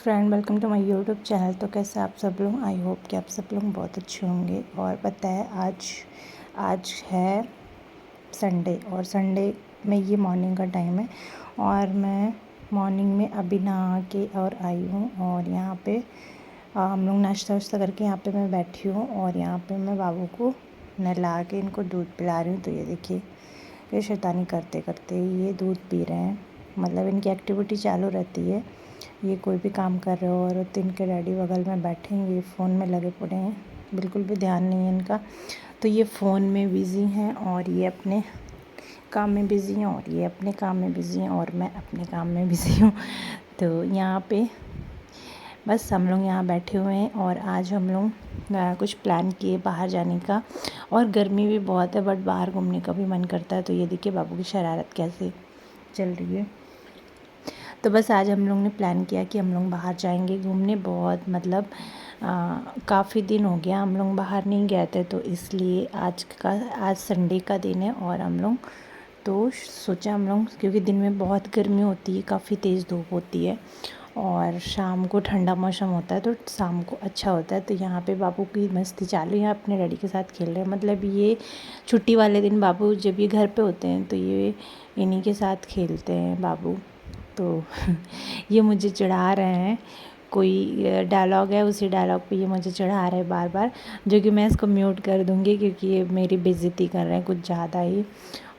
Friend, welcome to my YouTube channel. तो कैसे आप सब लोग? आई होप कि आप सब लोग बहुत अच्छे होंगे। और पता है आज है संडे, और संडे में ये मॉर्निंग का टाइम है और मैं मॉर्निंग में अभी नहा के और आई हूँ। और यहाँ पे हम लोग नाश्ता वाश्ता करके यहाँ पे मैं बैठी हूँ और यहाँ पे मैं बाबू को नहला के इनको दूध पिला रही हूँ। तो ये देखिए, ये शैतानी करते करते ये दूध पी रहे हैं। मतलब इनकी एक्टिविटी चालू रहती है, ये कोई भी काम कर रहे हो और तो इनके डैडी बगल में बैठे हैं, ये फ़ोन में लगे पड़े हैं, बिल्कुल भी ध्यान नहीं है इनका। तो ये फ़ोन में बिज़ी हैं और ये अपने काम में बिज़ी हैं और ये अपने काम में बिज़ी हैं और मैं अपने काम में बिज़ी हूँ। तो यहाँ पे बस हम लोग यहाँ बैठे हुए हैं और आज हम लोग कुछ प्लान किए बाहर जाने का। और गर्मी भी बहुत है बट बाहर घूमने का भी मन करता है। तो ये देखिए बाबू की शरारत कैसे चल रही है। तो बस आज हम लोग ने प्लान किया कि हम लोग बाहर जाएंगे घूमने। बहुत मतलब काफ़ी दिन हो गया हम लोग बाहर नहीं गए थे, तो इसलिए आज संडे का दिन है और हम लोग तो सोचा हम लोग, क्योंकि दिन में बहुत गर्मी होती है, काफ़ी तेज़ धूप होती है और शाम को ठंडा मौसम होता है तो शाम को अच्छा होता है। तो यहाँ पे बाबू की मस्ती चालू है, अपने डैडी के साथ खेल रहे हैं। मतलब ये छुट्टी वाले दिन बाबू जब ये घर पे होते हैं तो ये इन्हीं के साथ खेलते हैं बाबू। तो ये मुझे चिढ़ा रहे हैं, कोई डायलॉग है उसी डायलॉग पे ये मुझे चढ़ा रहे हैं बार बार, जो कि मैं इसको म्यूट कर दूँगी क्योंकि ये मेरी बेइज्जती कर रहे हैं कुछ ज़्यादा ही।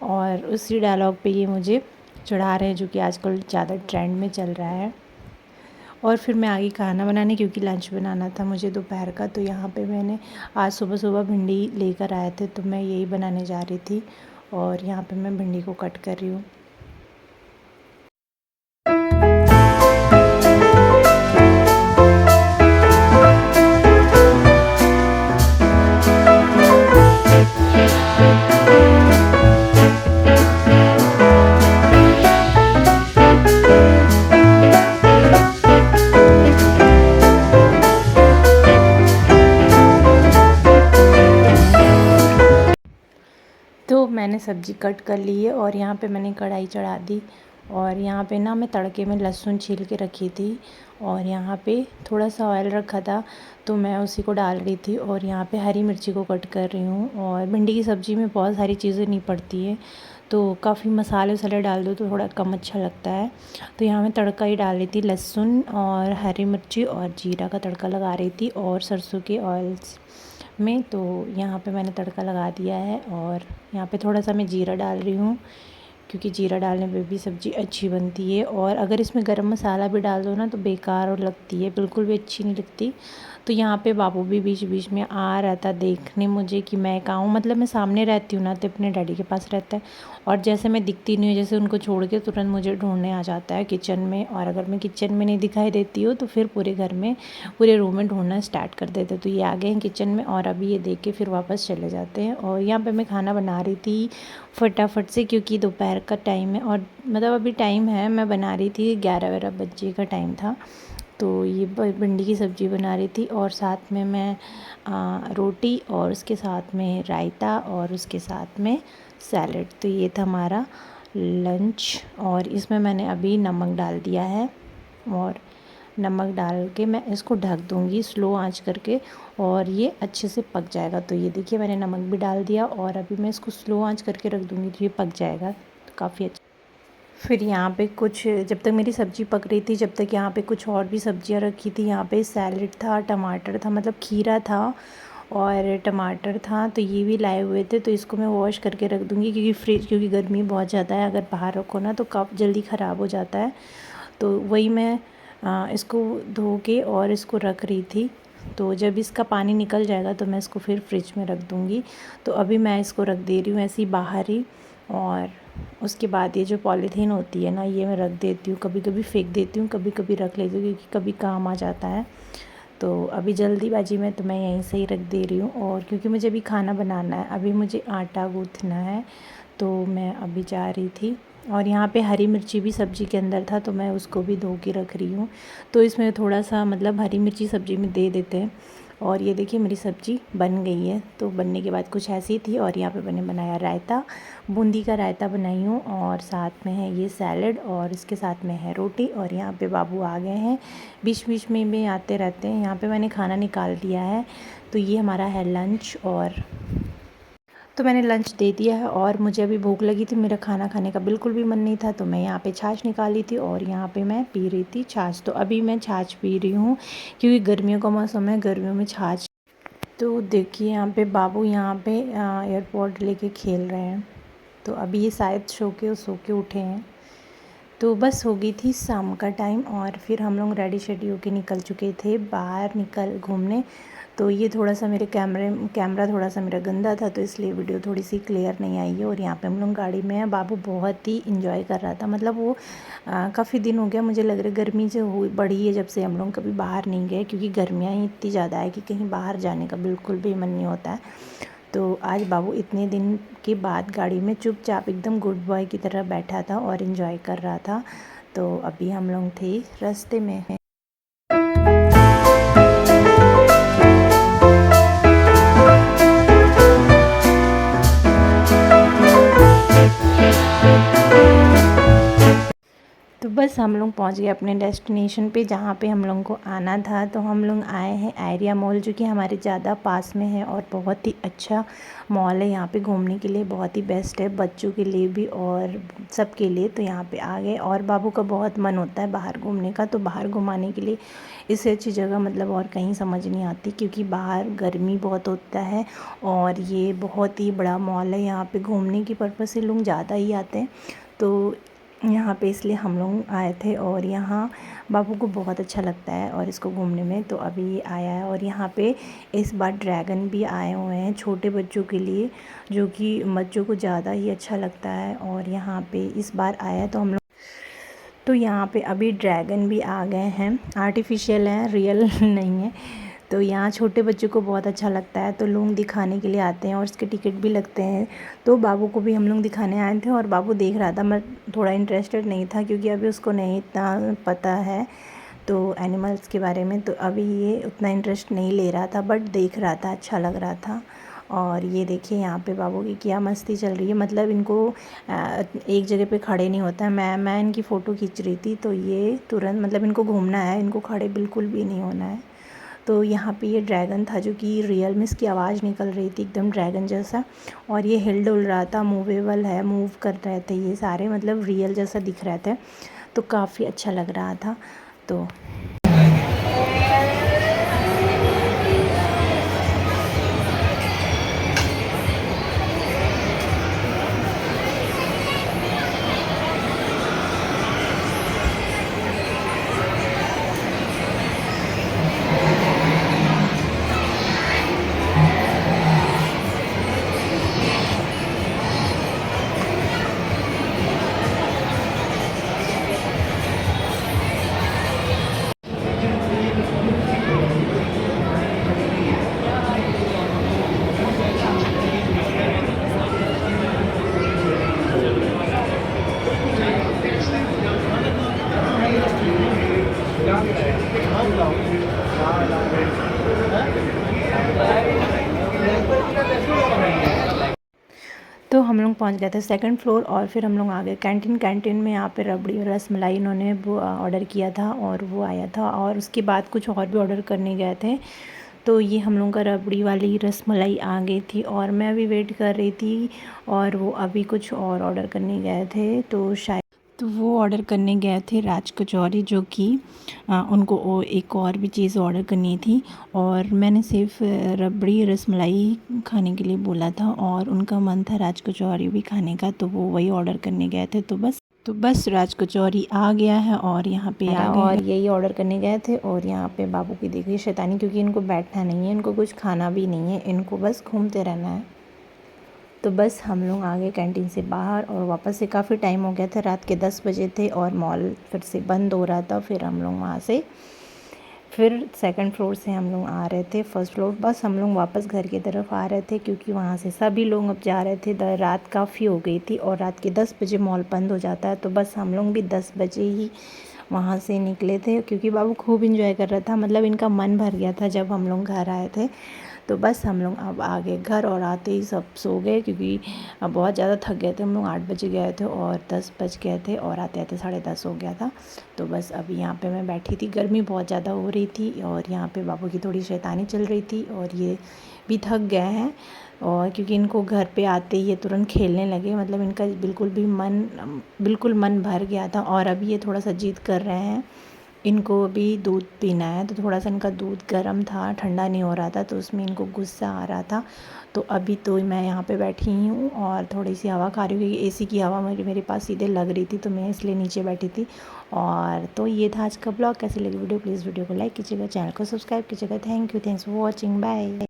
और उसी डायलॉग पे ये मुझे चढ़ा रहे हैं जो कि आजकल ज़्यादा ट्रेंड में चल रहा है। और फिर मैं आगे खाना बनाने, क्योंकि लंच बनाना था मुझे दोपहर का। तो यहाँ पे मैंने आज सुबह सुबह भिंडी लेकर आए थे तो मैं यही बनाने जा रही थी और यहाँ पे मैं भिंडी को कट कर रही हूँ। तो मैंने सब्ज़ी कट कर ली है और यहाँ पे मैंने कढ़ाई चढ़ा दी और यहाँ पे ना मैं तड़के में लहसुन छील के रखी थी और यहाँ पे थोड़ा सा ऑयल रखा था तो मैं उसी को डाल रही थी। और यहाँ पे हरी मिर्ची को कट कर रही हूँ। और भिंडी की सब्ज़ी में बहुत सारी चीज़ें नहीं पड़ती है तो काफ़ी मसाले वसाले डाल दो तो थोड़ा कम अच्छा लगता है। तो यहाँ मैं तड़का ही डाल रही थी, लहसुन और हरी मिर्ची और जीरा का तड़का लगा रही थी और सरसों के ऑयल में। तो यहाँ पे मैंने तड़का लगा दिया है और यहाँ पे थोड़ा सा मैं जीरा डाल रही हूँ क्योंकि जीरा डालने पे भी सब्ज़ी अच्छी बनती है। और अगर इसमें गरम मसाला भी डाल दो ना तो बेकार और लगती है, बिल्कुल भी अच्छी नहीं लगती। तो यहाँ पे बाबू भी बीच बीच में आ रहा था देखने मुझे कि मैं कहाँ हूँ। मतलब मैं सामने रहती हूँ ना तो अपने डैडी के पास रहता है और जैसे मैं दिखती नहीं हूँ, जैसे उनको छोड़ के तुरंत मुझे ढूंढने आ जाता है किचन में। और अगर मैं किचन में नहीं दिखाई देती हूँ तो फिर पूरे घर में, पूरे रूम में ढूंढना स्टार्ट कर देते। तो ये आ गए हैं किचन में और अभी ये देख के फिर वापस चले जाते हैं। और यहाँ पर मैं खाना बना रही थी फटाफट से क्योंकि दोपहर का टाइम है और मतलब अभी टाइम है, मैं बना रही थी 11-12 बजे का टाइम था। तो ये भिंडी की सब्ज़ी बना रही थी और साथ में मैं रोटी और उसके साथ में रायता और उसके साथ में सैलेड। तो ये था हमारा लंच और इसमें मैंने अभी नमक डाल दिया है और नमक डाल के मैं इसको ढक दूँगी स्लो आंच करके और ये अच्छे से पक जाएगा। तो ये देखिए मैंने नमक भी डाल दिया और अभी मैं इसको स्लो आंच करके रख दूँगी तो ये पक जाएगा, तो काफ़ी अच्छा। फिर यहाँ पे कुछ जब तक मेरी सब्ज़ी पक रही थी, जब तक यहाँ पे कुछ और भी सब्जियाँ रखी थी। यहाँ पे सैलेड था, टमाटर था, मतलब खीरा था और टमाटर था। तो ये भी लाए हुए थे तो इसको मैं वॉश करके रख दूँगी क्योंकि गर्मी बहुत ज़्यादा है, अगर बाहर रखो ना तो कब जल्दी ख़राब हो जाता है। तो वही मैं इसको धो के और इसको रख रही थी। तो जब इसका पानी निकल जाएगा तो मैं इसको फिर फ्रिज में रख दूँगी। तो अभी मैं इसको रख दे रही हूँ ऐसे ही बाहर ही। और उसके बाद ये जो पॉलीथीन होती है ना, ये मैं रख देती हूँ, कभी कभी फेंक देती हूँ, कभी कभी रख लेती हूँ क्योंकि कभी काम आ जाता है। तो अभी जल्दीबाजी में तो मैं यहीं से ही रख दे रही हूँ। और क्योंकि मुझे अभी खाना बनाना है, अभी मुझे आटा गूँथना है तो मैं अभी जा रही थी। और यहाँ पे हरी मिर्ची भी सब्ज़ी के अंदर था तो मैं उसको भी धो के रख रही हूँ। तो इसमें थोड़ा सा मतलब हरी मिर्ची सब्ज़ी में दे देते हैं और ये देखिए मेरी सब्ज़ी बन गई है। तो बनने के बाद कुछ ऐसी थी। और यहाँ पे मैंने बनाया रायता, बूंदी का रायता बनाई हूँ, और साथ में है ये सैलड, और इसके साथ में है रोटी। और यहाँ पे बाबू आ गए हैं, बीच बीच में भी आते रहते हैं। यहाँ पे मैंने खाना निकाल दिया है। तो ये हमारा है लंच, और तो मैंने लंच दे दिया है। और मुझे अभी भूख लगी थी, मेरा खाना खाने का बिल्कुल भी मन नहीं था, तो मैं यहाँ पे छाछ निकाली थी और यहाँ पे मैं पी रही थी छाछ। तो अभी मैं छाछ पी रही हूँ क्योंकि गर्मियों का मौसम है, गर्मियों में छाछ। तो देखिए यहाँ पे बाबू यहाँ पे एयरपोर्ट लेके खेल रहे हैं। तो अभी ये शायद सो के उठे हैं। तो बस हो गई थी शाम का टाइम, और फिर हम लोग रेडी शेडी होके निकल चुके थे बाहर निकल घूमने। तो ये थोड़ा सा मेरे कैमरा थोड़ा सा मेरा गंदा था, तो इसलिए वीडियो थोड़ी सी क्लियर नहीं आई है। और यहाँ पे हम लोग गाड़ी में हैं। बाबू बहुत ही इंजॉय कर रहा था, मतलब वो काफ़ी दिन हो गया, मुझे लग रहा है गर्मी से हुई बढ़ी है जब से हम लोग कभी बाहर नहीं गए, क्योंकि गर्मियाँ ही इतनी ज़्यादा है कि कहीं बाहर जाने का बिल्कुल भी मन नहीं होता है। तो आज बाबू इतने दिन के बाद गाड़ी में चुपचाप एकदम गुड बॉय की तरह बैठा था और इन्जॉय कर रहा था। तो अभी हम लोग थे रास्ते में। तो बस हम लोग पहुंच गए अपने डेस्टिनेशन पे, जहाँ पे हम लोगों को आना था। तो हम लोग आए हैं एरिया मॉल, जो कि हमारे ज़्यादा पास में है और बहुत ही अच्छा मॉल है। यहाँ पे घूमने के लिए बहुत ही बेस्ट है, बच्चों के लिए भी और सबके लिए। तो यहाँ पे आ गए, और बाबू का बहुत मन होता है बाहर घूमने का, तो बाहर घुमाने के लिए इससे अच्छी जगह मतलब और कहीं समझ नहीं आती, क्योंकि बाहर गर्मी बहुत होता है। और ये बहुत ही बड़ा मॉल है, यहाँ पे घूमने की पर्पज़ से लोग ज़्यादा ही आते हैं। तो यहाँ पे इसलिए हम लोग आए थे, और यहाँ बाबू को बहुत अच्छा लगता है और इसको घूमने में। तो अभी ये आया है, और यहाँ पे इस बार ड्रैगन भी आए हुए हैं छोटे बच्चों के लिए, जो कि बच्चों को ज़्यादा ही अच्छा लगता है। और यहाँ पे इस बार आया है, तो हम लोग तो यहाँ पे अभी ड्रैगन भी आ गए हैं, आर्टिफिशियल हैं, रियल नहीं है। तो यहाँ छोटे बच्चों को बहुत अच्छा लगता है, तो लोग दिखाने के लिए आते हैं, और इसके टिकट भी लगते हैं। तो बाबू को भी हम लोग दिखाने आए थे, और बाबू देख रहा था, मैं थोड़ा इंटरेस्टेड नहीं था क्योंकि अभी उसको नहीं इतना पता है तो एनिमल्स के बारे में। तो अभी ये उतना इंटरेस्ट नहीं ले रहा था, बट देख रहा था, अच्छा लग रहा था। और ये देखिए यहाँ पे बाबू की क्या मस्ती चल रही है, मतलब इनको एक जगह पे खड़े नहीं होता है। मैं इनकी फ़ोटो खींच रही थी, तो ये तुरंत मतलब इनको घूमना है, इनको खड़े बिल्कुल भी नहीं होना है। तो यहाँ पे ये ड्रैगन था, जो कि रियल में इसकी आवाज़ निकल रही थी एकदम ड्रैगन जैसा, और ये हिल डुल रहा था, मूवेबल है, मूव कर रहे थे ये सारे, मतलब रियल जैसा दिख रहे थे। तो काफ़ी अच्छा लग रहा था। तो तो हम लोग पहुंच गए थे सेकंड फ्लोर, और फिर हम लोग आ गए कैंटीन में। यहाँ पे रबड़ी और रसमलाई इन्होंने वो ऑर्डर किया था, और वो आया था। और उसके बाद कुछ और भी ऑर्डर करने गए थे। तो ये हम लोग का रबड़ी वाली रसमलाई आ गई थी, और मैं अभी वेट कर रही थी। और वो अभी कुछ और ऑर्डर करने गए थे, तो शायद तो वो ऑर्डर करने गए थे राज कचौरी, जो कि उनको एक और भी चीज़ ऑर्डर करनी थी। और मैंने सिर्फ रबड़ी रसमलाई खाने के लिए बोला था, और उनका मन था राज कचौरी भी खाने का, तो वो वही ऑर्डर करने गए थे। तो बस राज कचौरी आ गया है, और यहाँ पे आ गए, और यही ऑर्डर करने गए थे। और यहाँ पे बाबू की देखिए शैतानी, क्योंकि इनको बैठना नहीं है, इनको कुछ खाना भी नहीं है, इनको बस घूमते रहना है। तो बस हम लोग आ गए कैंटीन से बाहर, और वापस से काफ़ी टाइम हो गया था, रात के 10 बजे थे, और मॉल फिर से बंद हो रहा था। फिर हम लोग वहाँ से फिर सेकंड फ्लोर से हम लोग आ रहे थे फर्स्ट फ्लोर। बस हम लोग वापस घर की तरफ आ रहे थे, क्योंकि वहाँ से सभी लोग अब जा रहे थे। रात काफ़ी हो गई थी, और रात के 10 बजे मॉल बंद हो जाता है। तो बस हम लोग भी 10 बजे ही वहाँ से निकले थे, क्योंकि बाबू खूब इंजॉय कर रहा था, मतलब इनका मन भर गया था जब हम लोग घर आए थे। तो बस हम लोग अब आ गए घर और आते ही सब सो गए, क्योंकि अब बहुत ज़्यादा थक गए थे हम लोग। 8 बजे गए थे और 10 बज गए थे और आते आते 10:30 हो गया था। तो बस अभी यहाँ पे मैं बैठी थी, गर्मी बहुत ज़्यादा हो रही थी और यहाँ पे बाबू की थोड़ी शैतानी चल रही थी और ये भी थक गए हैं। और क्योंकि इनको घर पे आते ही ये तुरंत खेलने लगे, मतलब इनका बिल्कुल मन भर गया था। और अभी ये थोड़ा सा जिद कर रहे हैं, इनको भी दूध पीना है। तो थोड़ा सा इनका दूध गर्म था, ठंडा नहीं हो रहा था, तो उसमें इनको गुस्सा आ रहा था। तो अभी तो मैं यहाँ पे बैठी हूँ और थोड़ी सी हवा खा रही हूँ, क्योंकि एसी की हवा मेरे पास सीधे लग रही थी, तो मैं इसलिए नीचे बैठी थी। और तो ये था आज का ब्लॉग। कैसी लगी वीडियो, प्लीज़ वीडियो को लाइक कीजिएगा, चैनल को सब्सक्राइब कीजिएगा। Thanks for watching, bye.